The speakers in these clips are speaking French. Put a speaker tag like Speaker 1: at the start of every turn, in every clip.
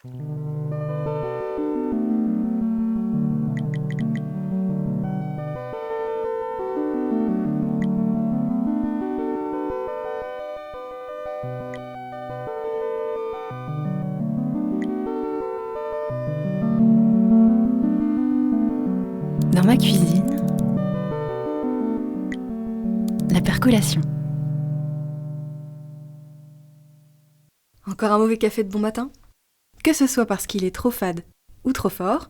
Speaker 1: Dans ma cuisine, la percolation. Encore un mauvais café de bon matin ? Que ce soit parce qu'il est trop fade ou trop fort,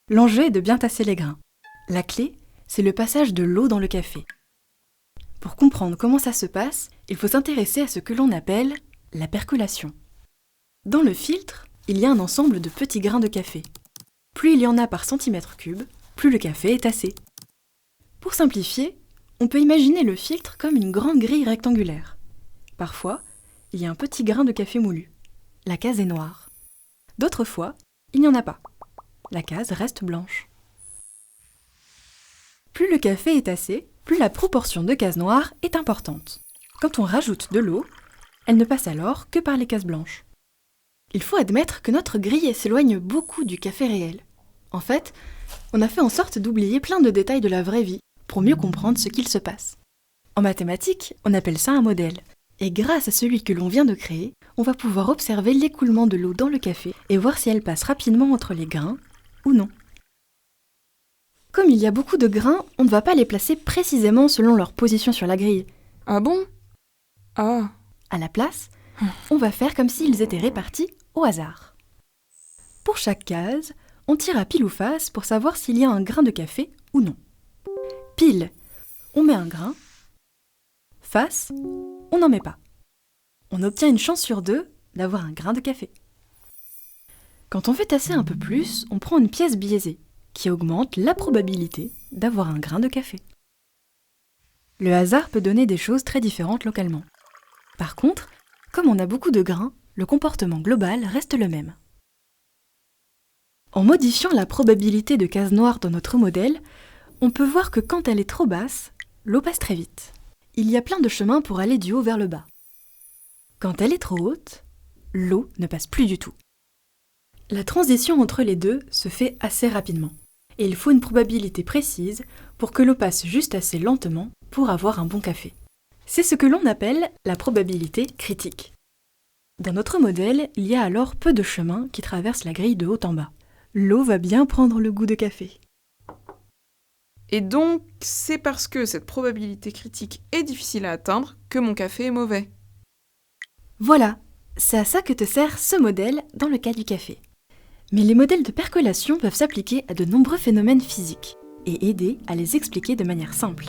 Speaker 1: l'enjeu est de bien tasser les grains. La clé, c'est le passage de l'eau dans le café. Pour comprendre comment ça se passe, il faut s'intéresser à ce que l'on appelle la percolation. Dans le filtre, il y a un ensemble de petits grains de café. Plus il y en a par centimètre cube, plus le café est tassé. Pour simplifier, on peut imaginer le filtre comme une grande grille rectangulaire. Parfois, il y a un petit grain de café moulu. La case est noire. D'autres fois, il n'y en a pas. La case reste blanche. Plus le café est tassé, plus la proportion de cases noires est importante. Quand on rajoute de l'eau, elle ne passe alors que par les cases blanches. Il faut admettre que notre grille s'éloigne beaucoup du café réel. En fait, on a fait en sorte d'oublier plein de détails de la vraie vie pour mieux comprendre ce qu'il se passe. En mathématiques, on appelle ça un modèle. Et grâce à celui que l'on vient de créer, on va pouvoir observer l'écoulement de l'eau dans le café et voir si elle passe rapidement entre les grains ou non. Comme il y a beaucoup de grains, on ne va pas les placer précisément selon leur position sur la grille.
Speaker 2: Ah bon ? Ah.
Speaker 1: À la place, on va faire comme s'ils étaient répartis au hasard. Pour chaque case, on tire à pile ou face pour savoir s'il y a un grain de café ou non. Pile, on met un grain. Face, on n'en met pas. On obtient une chance sur 2 d'avoir un grain de café. Quand on fait tasser un peu plus, on prend une pièce biaisée qui augmente la probabilité d'avoir un grain de café. Le hasard peut donner des choses très différentes localement. Par contre, comme on a beaucoup de grains, le comportement global reste le même. En modifiant la probabilité de cases noires dans notre modèle, on peut voir que quand elle est trop basse, l'eau passe très vite. Il y a plein de chemins pour aller du haut vers le bas. Quand elle est trop haute, l'eau ne passe plus du tout. La transition entre les deux se fait assez rapidement, et il faut une probabilité précise pour que l'eau passe juste assez lentement pour avoir un bon café. C'est ce que l'on appelle la probabilité critique. Dans notre modèle, il y a alors peu de chemins qui traversent la grille de haut en bas. L'eau va bien prendre le goût de café.
Speaker 2: Et donc, c'est parce que cette probabilité critique est difficile à atteindre que mon café est mauvais.
Speaker 1: Voilà, c'est à ça que te sert ce modèle dans le cas du café. Mais les modèles de percolation peuvent s'appliquer à de nombreux phénomènes physiques et aider à les expliquer de manière simple.